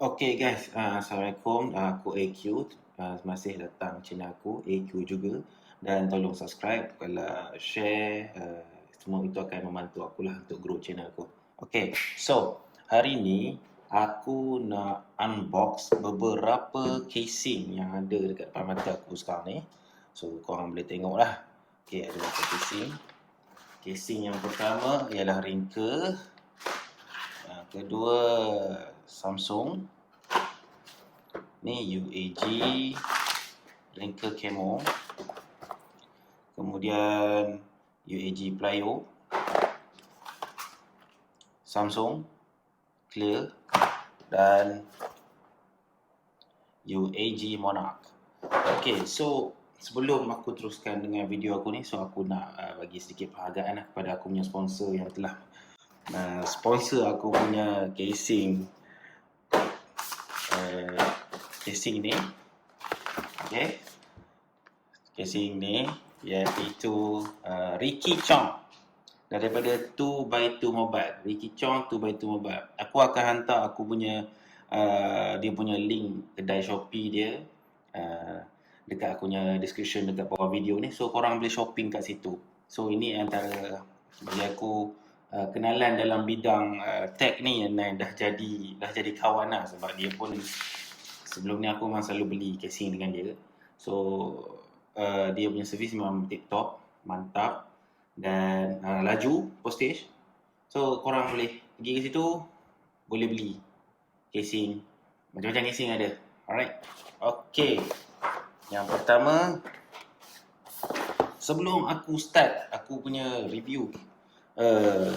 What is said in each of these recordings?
Okay guys, Assalamualaikum. Aku AQ. Masih datang channel aku, AQ juga. Dan tolong subscribe, kalau share, semua itu akan membantu aku lah untuk grow channel aku. Okay, so hari ni aku nak unbox beberapa casing yang ada dekat depan mata aku sekarang ni. So korang boleh tengok lah. Okay, ada beberapa casing. Casing yang pertama ialah Ringka. Kedua Samsung. Ni UAG Ringka Camo. Kemudian UAG Plio. Samsung Clear dan UAG Monarch. Okay, so sebelum aku teruskan dengan video aku ni, so aku nak bagi sedikit penghargaan lah kepada aku punya sponsor yang telah sponsor aku punya casing ni. Okay, casing ni iaitu Ricky Chong daripada 2x2 Mobile. Ricky Chong 2x2 Mobile. Aku akan hantar aku punya dia punya link kedai Shopee dia dekat aku punya description dekat bawah video ni, so korang boleh shopping kat situ. So ini antara bagi aku kenalan dalam bidang tech ni yang dah jadi kawan lah, sebab dia pun sebelum ni aku memang selalu beli casing dengan dia. So dia punya servis memang tip-top, mantap dan laju postage. So korang boleh pergi ke situ, boleh beli casing, macam-macam casing ada. Alright. Okay, yang pertama, sebelum aku start aku punya review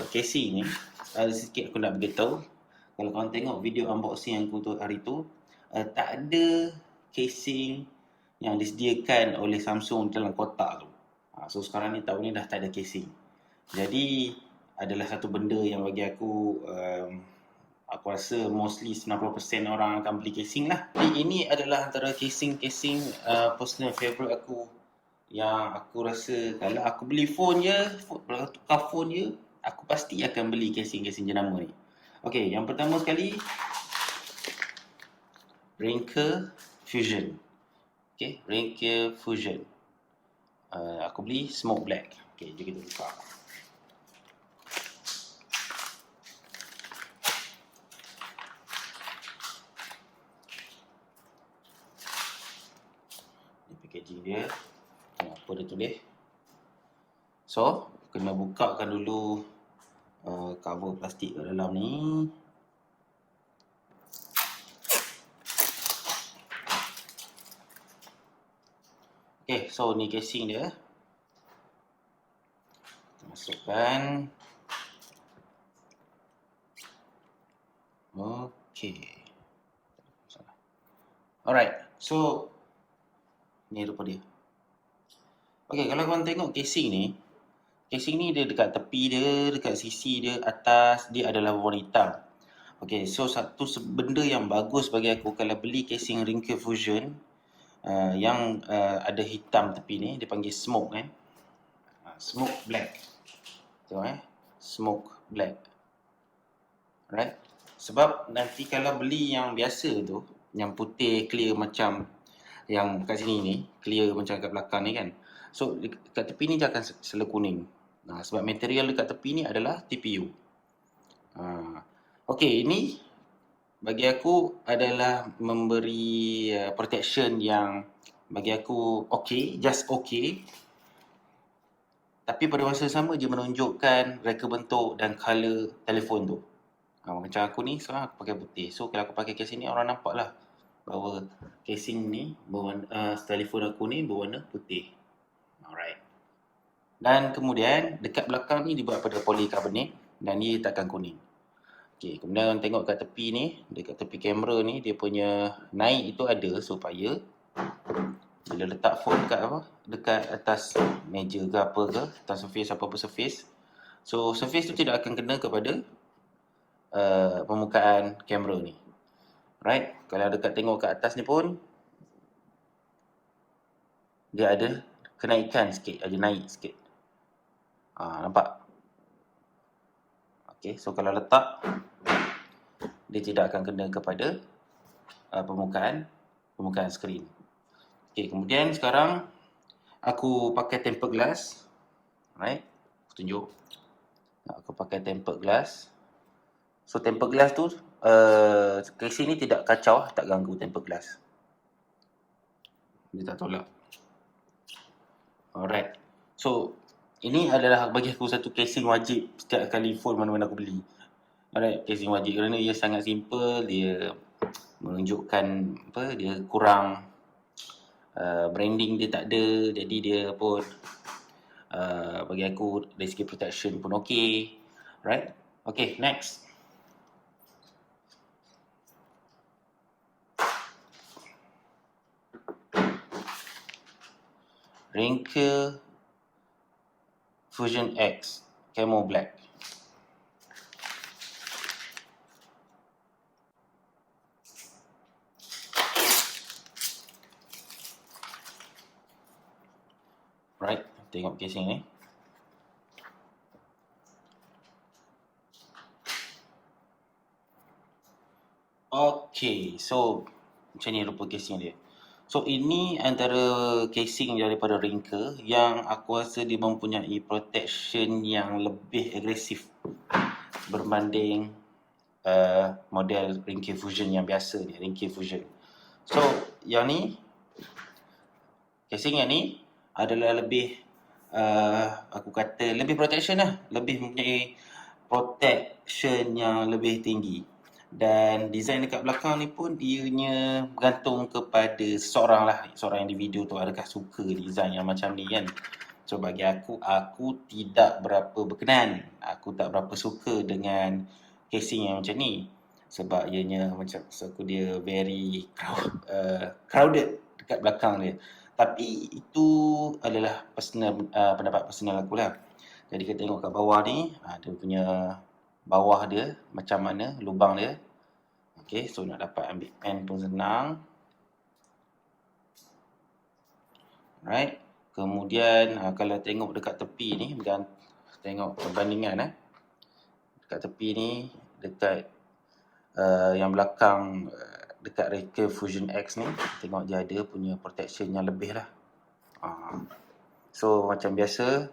casing ni, sikit aku nak beritahu. Kalau korang tengok video unboxing yang aku tu hari tu, tak ada casing yang disediakan oleh Samsung dalam kotak tu. So sekarang ni tahun ni dah tak ada casing. Jadi adalah satu benda yang bagi aku aku rasa mostly 90% orang akan beli casing lah. Jadi ini adalah antara casing-casing personal favourite aku, yang aku rasa kalau aku beli phone je, kalau tukar phone je, aku pasti akan beli casing-casing jenama ni. Okay, yang pertama sekali Ringka Fusion. Okay, Ringka Fusion. Aku beli Smoke Black. Okay, jom kita buka. Ini packaging dia. Apa dia tulis. So, kena bukakan dulu cover plastik kat dalam ni. Okay, so ni casing dia. Masukkan. Okay. Alright, so ni rupa dia. Okay, kalau korang tengok casing ni dia dekat tepi dia, dekat sisi dia, atas dia adalah warna hitam. Okay, so satu benda yang bagus bagi aku kalau beli casing Ringka Fusion yang ada hitam tepi ni, dia panggil smoke smoke black. Tengok smoke black. Right? Sebab nanti kalau beli yang biasa tu, yang putih clear macam yang kat sini ni, clear macam kat belakang ni kan. So kat tepi ni dia akan selalu kuning. Sebab material dekat tepi ni adalah TPU. Okay, ini bagi aku adalah memberi protection yang bagi aku okay, just okay. Tapi pada masa sama dia menunjukkan reka bentuk dan colour telefon tu. Macam aku ni sekarang aku pakai putih. So kalau aku pakai casing ni, orang nampak lah bahawa casing ni berwarna, telefon aku ni berwarna putih. Alright. Dan kemudian dekat belakang ni dibuat pada polikarbonat dan dia takkan kuning. Okay, kemudian tengok kat tepi ni, dekat tepi kamera ni, dia punya naik itu ada supaya bila letak phone dekat atas meja ke apa ke, atas surface apa-apa surface, so surface tu tidak akan kena kepada permukaan kamera ni. Right? Kalau dekat tengok kat atas ni pun dia ada kenaikan sikit, ada naik sikit. Nampak? Okay, so kalau letak dia tidak akan kena kepada permukaan skrin. Okay, kemudian sekarang aku pakai tempered glass. Alright, aku tunjuk. Aku pakai tempered glass. So tempered glass tu casing ni tidak kacau, tak ganggu tempered glass. Dia tak tolak. Alright. So ini adalah bagi aku satu casing wajib setiap kali phone mana-mana aku beli. Alright, casing wajib kerana ia sangat simple, dia menunjukkan dia kurang branding dia tak ada, jadi dia pun bagi aku dari segi protection pun okey. Right? Okay, next. Rinker Fusion X Camo Black. Right, tengok casing ni. Okay, so macam ni rupa casing dia. So ini antara casing daripada Rinker yang aku rasa dia mempunyai protection yang lebih agresif berbanding model Rinker Fusion yang biasa ni, Rinker Fusion. So yang ni, casing yang ni adalah lebih aku kata lebih protection lah, lebih mempunyai protection yang lebih tinggi. Dan design dekat belakang ni pun dianya bergantung kepada seorang individu tu adakah suka design yang macam ni kan. So bagi aku tidak berapa berkenan, aku tak berapa suka dengan casing yang macam ni sebab ianya macam dia very crowded dekat belakang dia. Tapi itu adalah pendapat personal aku lah. Jadi kita tengok kat bawah ni, dia punya bawah dia macam mana lubang dia. Okay, so nak dapat ambil pen pun senang. Right. Kemudian kalau tengok dekat tepi ni, tengok perbandingan dekat tepi ni, dekat yang belakang dekat Rinker Fusion X ni, tengok dia ada punya protection yang lebih lah. So macam biasa,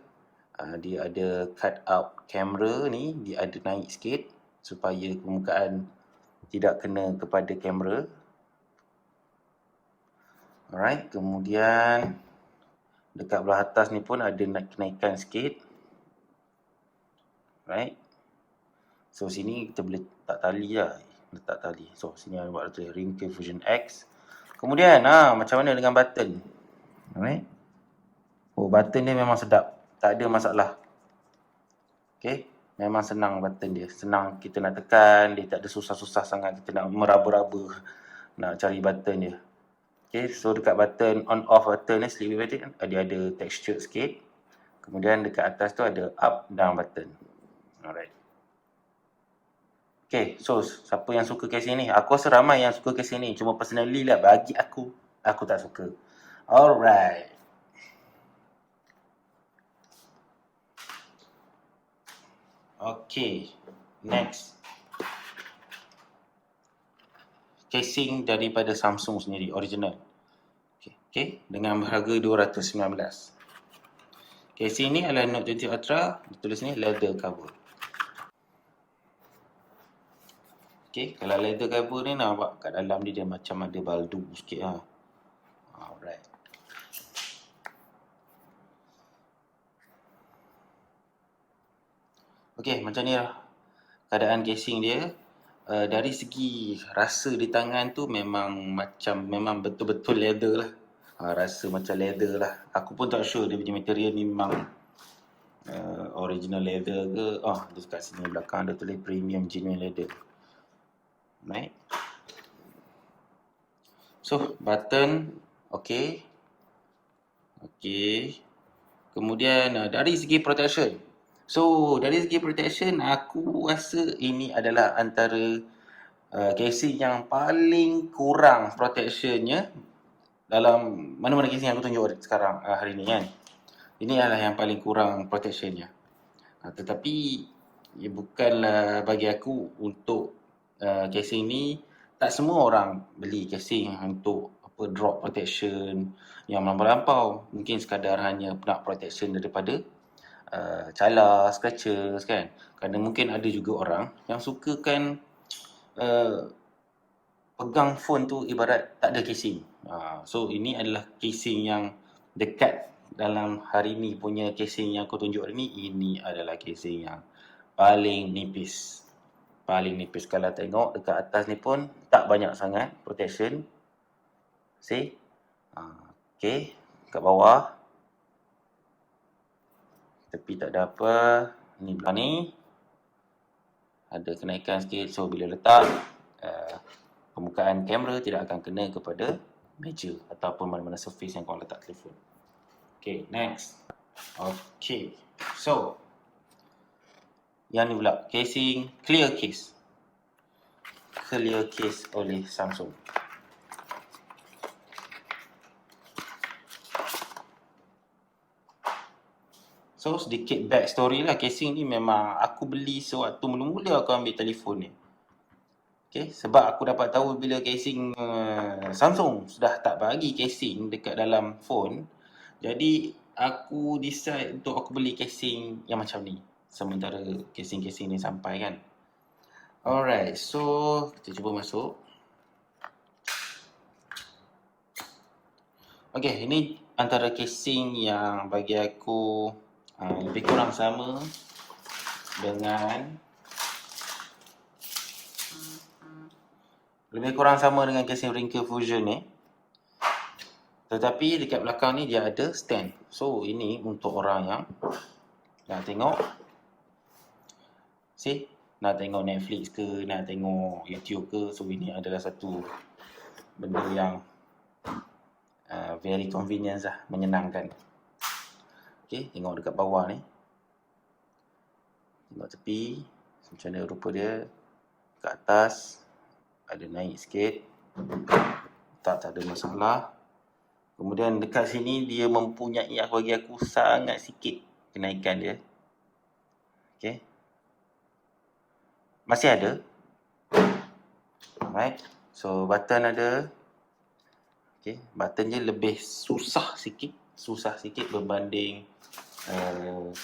dia ada cut out kamera ni, dia ada naik sikit supaya permukaan tidak kena kepada kamera. Alright, kemudian dekat belah atas ni pun ada kenaikan sikit. Right. So sini kita boleh letak tali. So sini ada buat tulis Rinker Fusion X. Kemudian macam mana dengan button? Alright. Oh, button dia memang sedap, tak ada masalah. Okay, memang senang button dia, senang kita nak tekan, dia tak ada susah-susah sangat kita nak meraba-raba nak cari button dia. Okay, so dekat button on off button ni, sleep button, dia ada texture sikit. Kemudian dekat atas tu ada up down button. Alright. Okay, so siapa yang suka casing ni? Aku rasa ramai yang suka casing ni, cuma personally lah bagi aku tak suka. Alright. Okay, next. Casing daripada Samsung sendiri, original. Okay, dengan harga 219. Casing ni adalah Note 20 Ultra, ditulis ni leather cover. Okay, kalau leather cover ni nampak kat dalam dia macam ada baldu sikit lah. Alright. Okay, macam ni lah keadaan casing dia. Dari segi rasa di tangan tu memang betul-betul leather lah. Rasa macam leather lah. Aku pun tak sure dia punya material ni memang original leather ke. Dia kat sini belakang dia tulis premium genuine leather. Right. So button okay. Kemudian dari segi protection, aku rasa ini adalah antara casing yang paling kurang protectionnya dalam mana-mana casing yang aku tunjuk sekarang hari ni kan. Ini adalah yang paling kurang protectionnya. Tetapi bukanlah bagi aku untuk casing ni tak semua orang beli casing untuk apa drop protection yang melampau-lampau. Mungkin sekadar hanya nak protection daripada calar, scratches kan. Kerana mungkin ada juga orang yang sukakan pegang phone tu ibarat tak ada casing. So ini adalah casing yang dekat dalam hari ni punya casing yang aku tunjuk hari ni. Ini adalah casing yang paling nipis. Paling nipis. Kalau tengok dekat atas ni pun tak banyak sangat protection. See? Okay. Kat bawah. Tepi tak ada apa. Ni belah ni. Ada kenaikan sikit. So bila letak, permukaan kamera tidak akan kena kepada meja ataupun mana-mana surface yang korang letak telefon. Okay, next. Okay. So, yang ni pula, casing clear case. Clear case oleh Samsung. So, sedikit back story lah. Casing ni memang aku beli sewaktu mula-mula aku ambil telefon ni. Okay, sebab aku dapat tahu bila casing Samsung sudah tak bagi casing dekat dalam phone. Jadi, aku decide untuk aku beli casing yang macam ni. Sementara casing-casing ni sampai kan. Alright, so kita cuba masuk. Okay, ini antara casing yang bagi aku lebih kurang sama dengan casing Wrinkle Fusion ni. Tetapi dekat belakang ni dia ada stand. So ini untuk orang yang nak tengok, see, nak tengok Netflix ke, nak tengok YouTube ke. So ini adalah satu benda yang very convenient lah, menyenangkan. Okay, tengok dekat bawah ni. Tengok tepi, macam mana rupa dia. Kat atas ada naik sikit, tak ada masalah. Kemudian dekat sini dia mempunyai, bagi aku sangat sikit kenaikan dia. Okay, masih ada. Alright, so button ada. Okay, button je lebih susah sikit berbanding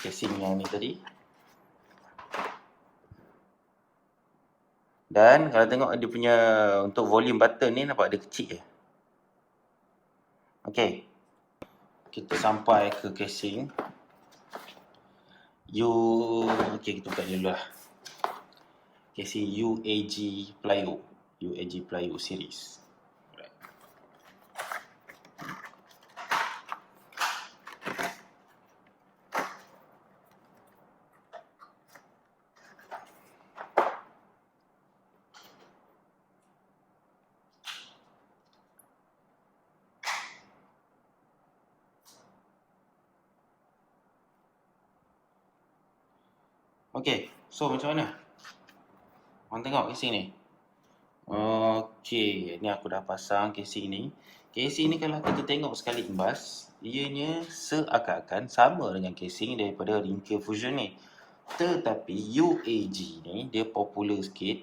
casing yang ni tadi. Dan kalau tengok dia punya untuk volume button ni nampak dia kecil je. Okay, kita sampai ke casing okay, kita buka dulu lah. Casing UAG Plio series. Okay, so macam mana? Korang tengok casing ni. Okay, ni aku dah pasang casing ni. Casing ni kalau kita tengok sekali imbas, ianya seakan-akan sama dengan casing daripada Wrinkle Fusion ni. Tetapi UAG ni dia popular sikit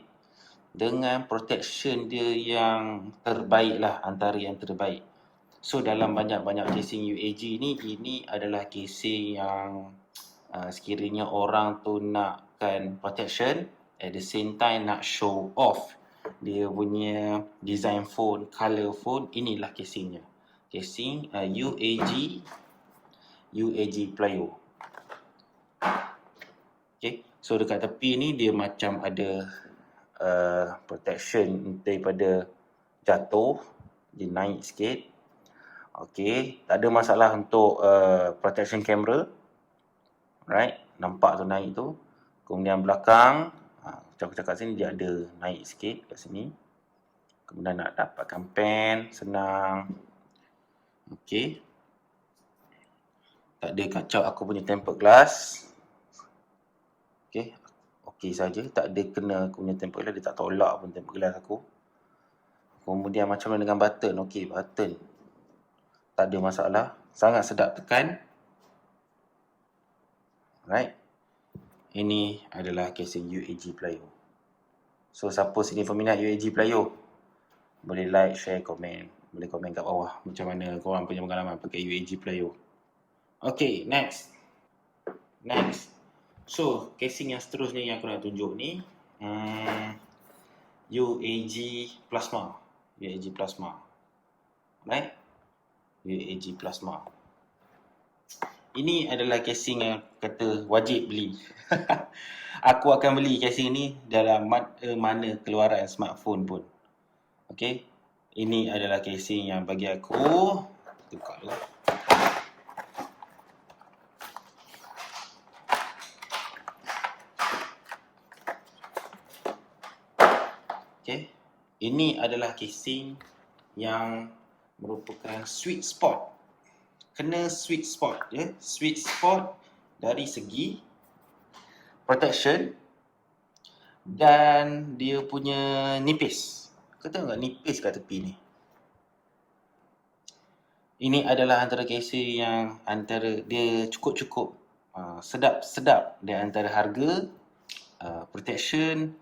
dengan protection dia yang terbaik lah, antara yang terbaik. So dalam banyak-banyak casing UAG ni, ini adalah casing yang sekiranya orang tu nakkan protection, at the same time nak show off dia punya design phone, color phone, inilah casingnya. Casing UAG Plio. Okay, so dekat tepi ni dia macam ada protection daripada jatuh, dia naik sikit. Okay, tak ada masalah untuk protection camera. Right, nampak tu naik tu. Kemudian belakang, macam aku cakap sini, dia ada naik sikit kat sini. Kemudian nak dapatkan pen, senang. Okay, tak ada kacau aku punya tempered glass. Okay, okey saja, tak ada kena aku punya tempered glass, dia tak tolak pun tempered glass aku. Kemudian macam mana dengan button? Okey, button tak ada masalah, sangat sedap tekan. Right, ini adalah casing UAG Plio. So siapa sini peminat UAG Plio? Boleh like, share, komen. Boleh komen kat bawah macam mana korang punya pengalaman pakai UAG Playo. Okay, next. So, casing yang seterusnya yang aku nak tunjuk ni UAG Plasma. UAG Plasma. Right? UAG Plasma. Ini adalah casing yang kata wajib beli. Aku akan beli casing ni dalam mana keluaran smartphone pun. Okay. Ini adalah casing yang bagi aku buka dulu. Okay. Ini adalah casing yang merupakan sweet spot. Kena sweet spot ya. Sweet spot dari segi protection dan dia punya nipis. Kau tahu tak nipis kat tepi ni? Ini adalah antara casing yang antara dia cukup-cukup sedap-sedap di antara harga, protection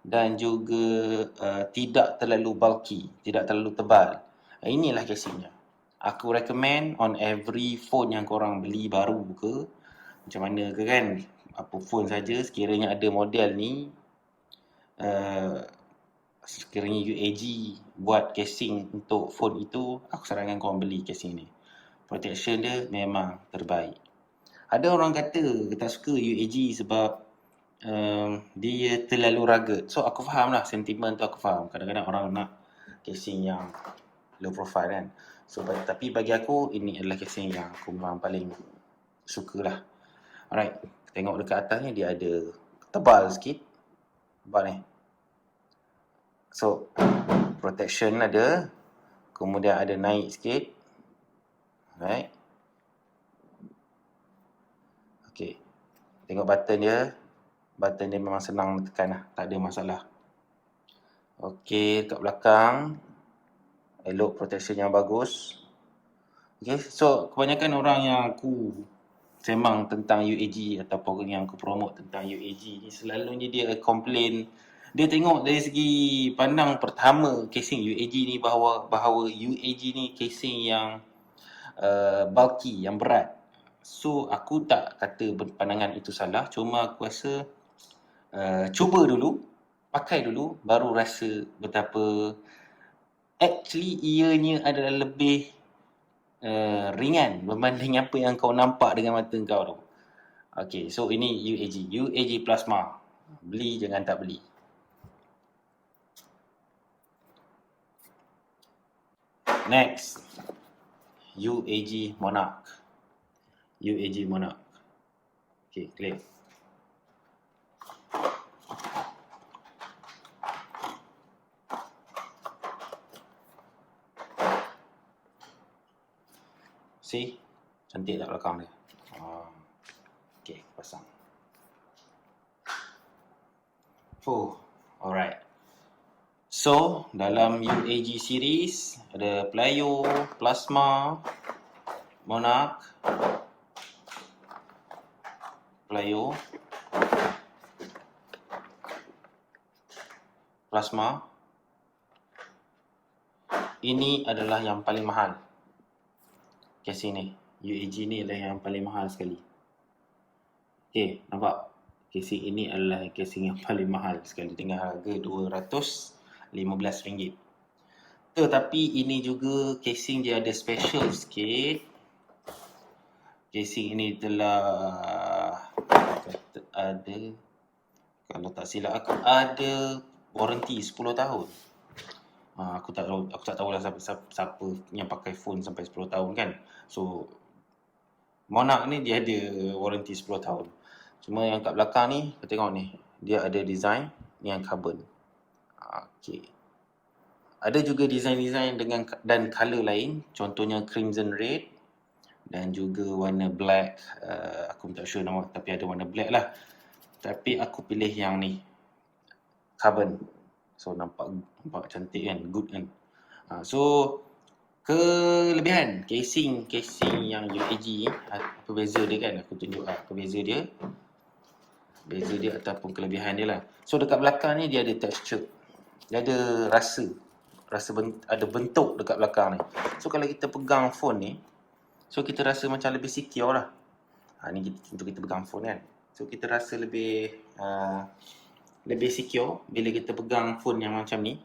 dan juga tidak terlalu bulky, tidak terlalu tebal. Inilah casingnya. Aku recommend on every phone yang korang beli baru ke, macam mana ke kan, apa phone saja sekiranya ada model ni, sekiranya UAG buat casing untuk phone itu, aku sarankan korang beli casing ni. Protection dia memang terbaik. Ada orang kata tak suka UAG sebab dia terlalu rugged. So aku faham lah sentimen tu, aku faham. Kadang-kadang orang nak casing yang low profile kan. So tapi bagi aku ini adalah casing yang aku memang paling suka lah. Alright, tengok dekat atasnya dia ada tebal sikit. Tebal ni. So protection ada, kemudian ada naik sikit. Alright. Okay. Tengok button dia. Button dia memang senang tekan lah. Tak ada masalah. Okay, kat belakang. Elok protection yang bagus. Okay, so kebanyakan orang yang aku semang tentang UAG ataupun yang aku promote tentang UAG ni selalunya dia complain. Dia tengok dari segi pandang pertama casing UAG ni bahawa UAG ni casing yang bulky, yang berat. So aku tak kata pandangan itu salah, cuma aku rasa cuba dulu, pakai dulu, baru rasa betapa actually ianya adalah lebih ringan berbanding apa yang kau nampak dengan mata kau tu. Okay, so ini UAG Plasma. Beli jangan tak beli. Next, UAG Monarch. UAG Monarch. Okay, clear. See? Cantik tak belakang dia? Okay, pasang. Oh, alright. So, dalam UAG series ada Playo, Plasma, Monarch, Playo, Plasma. Ini adalah yang paling mahal. Casing ni, UAG ni adalah yang paling mahal sekali. Okay, nampak? Casing ini adalah casing yang paling mahal sekali dengan harga RM215. Tetapi ini juga casing dia ada special sikit. Casing ini telah ada, kalau tak silap aku, ada warranty 10 tahun. Aku tak tahu lah siapa yang pakai phone sampai 10 tahun kan. So Monarch ni dia ada warranty 10 tahun. Cuma yang kat belakang ni, kau tengok ni, dia ada design yang carbon. Okay. Ada juga design-design dengan dan color lain, contohnya crimson red dan juga warna black. Aku tak sure nama, tapi ada warna black lah. Tapi aku pilih yang ni, carbon. So nampak cantik kan, good kan. So kelebihan casing yang UAG, apa beza dia kan, aku tunjuk apa beza dia. Beza dia ataupun kelebihan dia lah. So dekat belakang ni dia ada texture. Dia ada rasa ada bentuk dekat belakang ni. So kalau kita pegang phone ni, so kita rasa macam lebih secure lah. Ni untuk kita pegang phone kan. So kita rasa lebih secure bila kita pegang phone yang macam ni.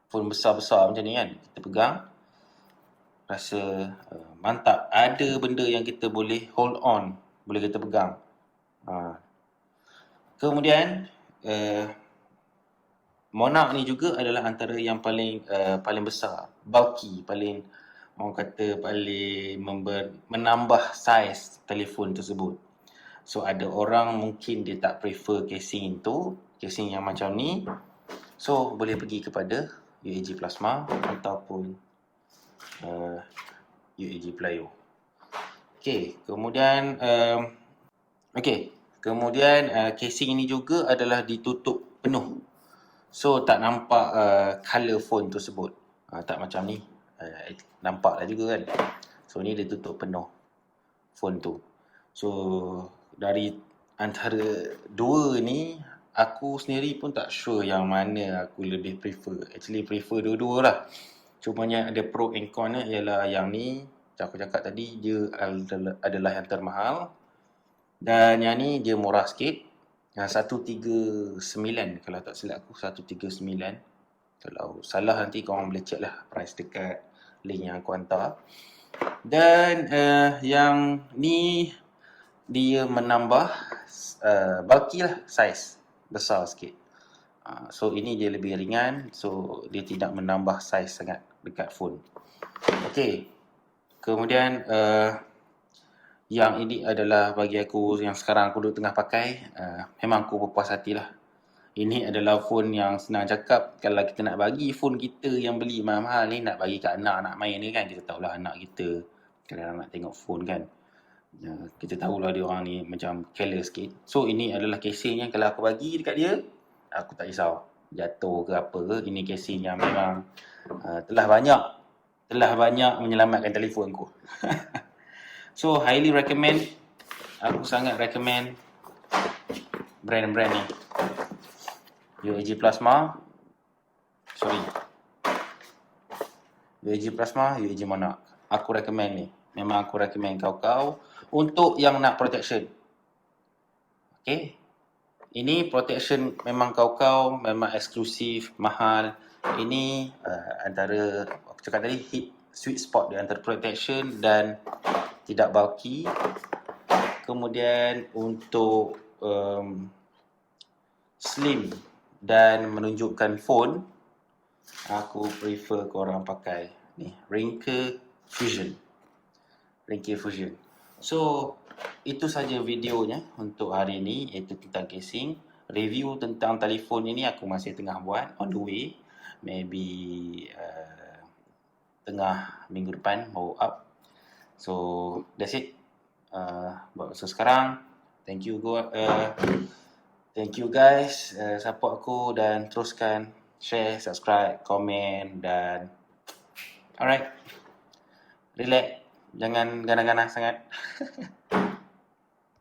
Phone besar-besar macam ni kan. Kita pegang, rasa mantap. Ada benda yang kita boleh hold on, boleh kita pegang. Kemudian Monarch ni juga adalah antara yang paling besar, bulky, paling menambah saiz telefon tersebut. So ada orang mungkin dia tak prefer casing yang macam ni. So boleh pergi kepada UAG Plasma ataupun UAG Playo. Kemudian casing ini juga adalah ditutup penuh. So tak nampak color phone tersebut. Tak macam ni. Nampak lah juga kan. So ni dia tutup penuh phone tu. So dari antara dua ni, aku sendiri pun tak sure yang mana aku lebih prefer. Actually prefer dua-dua lah. Cumanya ada pro and con ialah yang ni, macam aku cakap tadi, dia adalah yang termahal. Dan yang ni dia murah sikit. 139 kalau tak silap aku, 139. Kalau salah nanti korang boleh check lah price dekat link yang aku hantar. Dan yang ni dia menambah bulky lah, saiz besar sikit. So ini dia lebih ringan, so dia tidak menambah saiz sangat dekat phone. Kemudian yang ini adalah bagi aku yang sekarang aku tengah pakai, memang aku berpuas hati lah. Ini adalah phone yang senang cakap, kalau kita nak bagi phone kita yang beli mahal-mahal ni, nak bagi kat anak nak main ni kan, kita tahulah anak kita kadang-kadang nak tengok phone kan. Kita tahulah dia orang ni macam careless sikit. So ini adalah casing yang kalau aku bagi dekat dia, aku tak risau jatuh ke apa ke. Ini casing yang memang telah banyak menyelamatkan telefon aku. So highly recommend. Aku sangat recommend brand-brand ni. UAG Plasma, UAG Monarch. Aku recommend ni. Memang aku recommend kau untuk yang nak protection. Ini protection memang kau memang eksklusif, mahal. Ini antara aku cakap tadi sweet spot di antara protection dan tidak bulky. Kemudian untuk slim dan menunjukkan phone, aku prefer korang pakai ni Wrinkle Fusion. So itu saja videonya untuk hari ini, iaitu tentang casing. Review tentang telefon ini aku masih tengah buat, on the way. Maybe tengah minggu depan mau up. So that's it. So sekarang thank you guys, support aku dan teruskan share, subscribe, komen dan alright, relax, jangan ganas-ganas sangat.